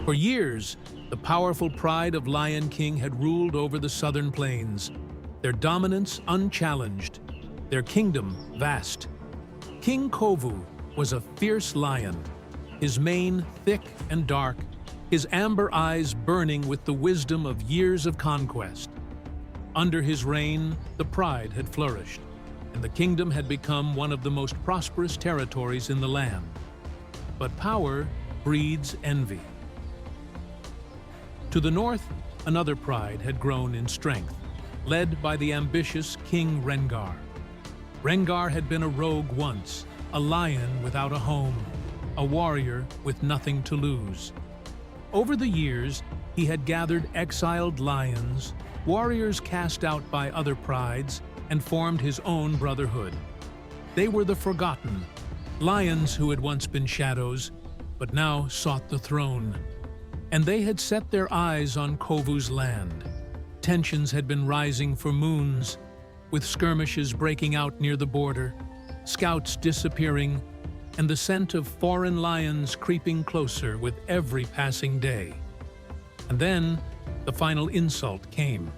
For years, the powerful pride of Lion King had ruled over the southern plains, their dominance unchallenged, their kingdom vast. King Kovu was a fierce lion, his mane thick and dark, his amber eyes burning with the wisdom of years of conquest. Under his reign, the pride had flourished, and the kingdom had become one of the most prosperous territories in the land. But power breeds envy. To the north, another pride had grown in strength, led by the ambitious King Rengar. Rengar had been a rogue once, a lion without a home, a warrior with nothing to lose. Over the years, he had gathered exiled lions, warriors cast out by other prides, and formed his own brotherhood. They were the Forgotten, lions who had once been shadows, but now sought the throne. And they had set their eyes on Kovu's land. Tensions had been rising for moons, with skirmishes breaking out near the border, scouts disappearing, and the scent of foreign lions creeping closer with every passing day. And then, the final insult came.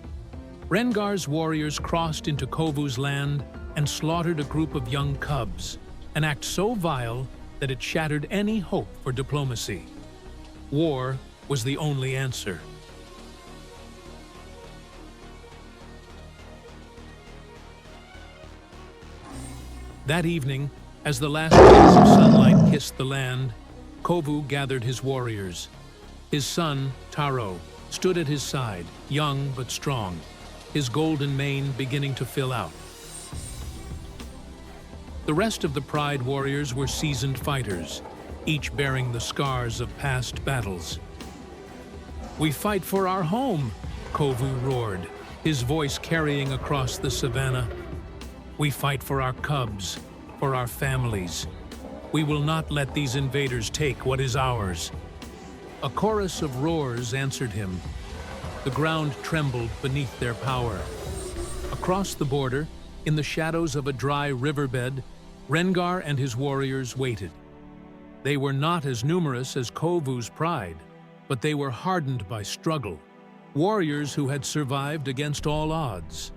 Rengar's warriors crossed into Kovu's land and slaughtered a group of young cubs, an act so vile that it shattered any hope for diplomacy. War was the only answer. That evening, as the last rays of sunlight kissed the land, Kovu gathered his warriors. His son, Taro, stood at his side, young but strong, his golden mane beginning to fill out. The rest of the Pride warriors were seasoned fighters, each bearing the scars of past battles. "We fight for our home," Kovu roared, his voice carrying across the savannah. "We fight for our cubs, for our families. We will not let these invaders take what is ours." A chorus of roars answered him. The ground trembled beneath their power. Across the border, in the shadows of a dry riverbed, Rengar and his warriors waited. They were not as numerous as Kovu's pride, but they were hardened by struggle, warriors who had survived against all odds.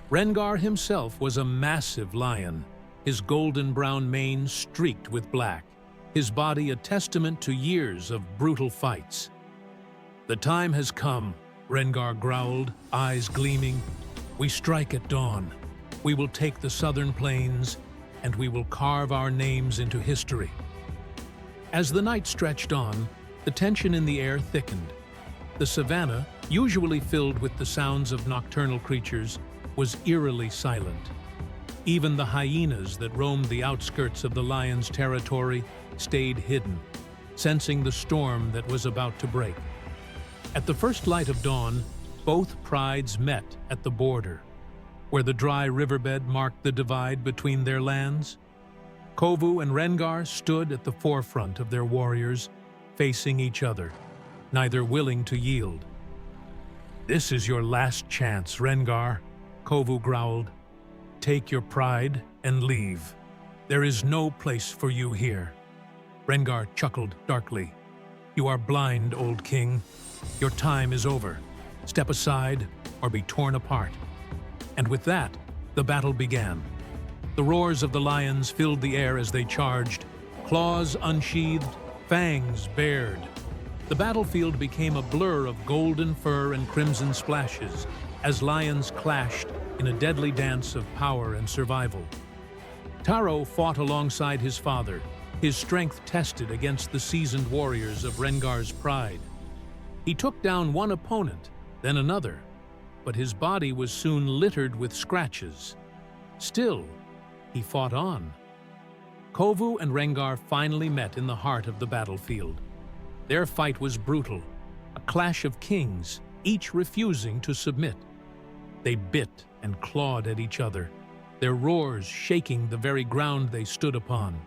Rengar himself was a massive lion, his golden-brown mane streaked with black, his body a testament to years of brutal fights. "The time has come," Rengar growled, eyes gleaming. "We strike at dawn. We will take the southern plains, and we will carve our names into history." As the night stretched on, the tension in the air thickened. The savannah, usually filled with the sounds of nocturnal creatures, was eerily silent. Even the hyenas that roamed the outskirts of the lion's territory stayed hidden, sensing the storm that was about to break. At the first light of dawn, both prides met at the border, where the dry riverbed marked the divide between their lands. Kovu and Rengar stood at the forefront of their warriors, facing each other, neither willing to yield. "This is your last chance, Rengar," Kovu growled. "Take your pride and leave. There is no place for you here." Rengar chuckled darkly. "You are blind, old king. Your time is over. Step aside or be torn apart." And with that, the battle began. The roars of the lions filled the air as they charged, claws unsheathed, fangs bared. The battlefield became a blur of golden fur and crimson splashes as lions clashed in a deadly dance of power and survival. Taro fought alongside his father, his strength tested against the seasoned warriors of Rengar's pride. He took down one opponent, then another, but his body was soon littered with scratches. Still, he fought on. Kovu and Rengar finally met in the heart of the battlefield. Their fight was brutal, a clash of kings, each refusing to submit. They bit and clawed at each other, their roars shaking the very ground they stood upon.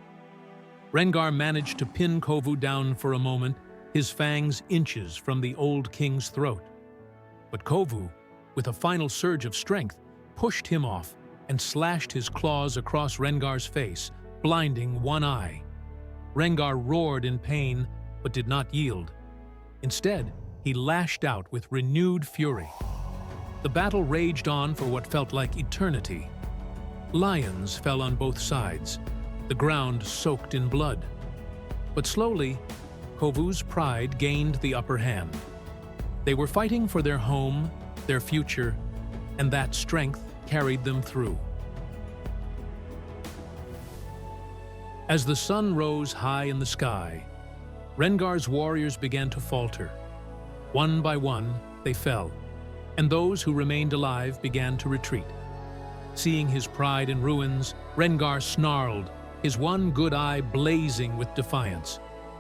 Rengar managed to pin Kovu down for a moment, his fangs inches from the old king's throat. But Kovu, with a final surge of strength, pushed him off and slashed his claws across Rengar's face, blinding one eye. Rengar roared in pain, but did not yield. Instead, he lashed out with renewed fury. The battle raged on for what felt like eternity. Lions fell on both sides, the ground soaked in blood. But slowly, Kovu's pride gained the upper hand. They were fighting for their home, their future, and that strength carried them through. As the sun rose high in the sky, Rengar's warriors began to falter. One by one, they fell, and those who remained alive began to retreat. Seeing his pride in ruins, Rengar snarled, his one good eye blazing with defiance.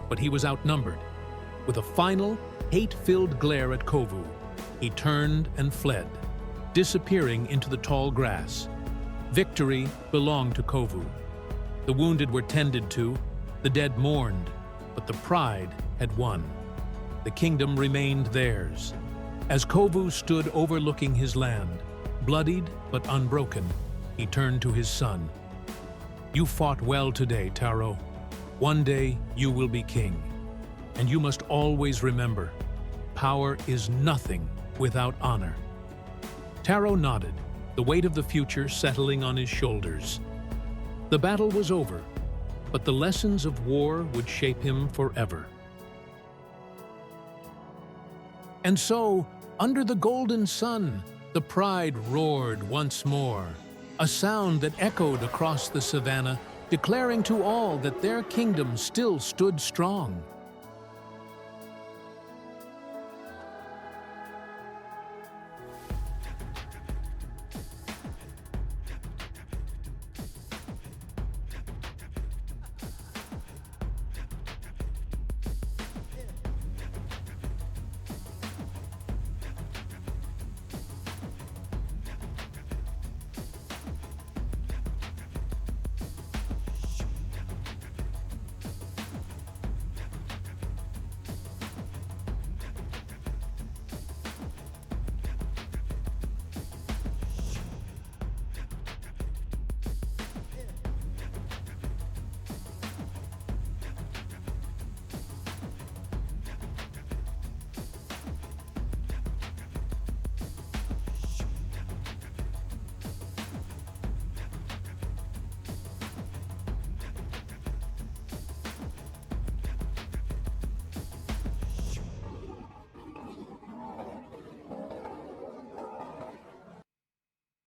But he was outnumbered. With a final, hate-filled glare at Kovu, he turned and fled, disappearing into the tall grass. Victory belonged to Kovu. The wounded were tended to, the dead mourned, but the pride had won. The kingdom remained theirs. As Kovu stood overlooking his land, bloodied but unbroken, he turned to his son. "You fought well today, Taro. One day you will be king. And you must always remember, power is nothing without honor." Taro nodded, the weight of the future settling on his shoulders. The battle was over, but the lessons of war would shape him forever. And so, under the golden sun, the pride roared once more, a sound that echoed across the savannah, declaring to all that their kingdom still stood strong.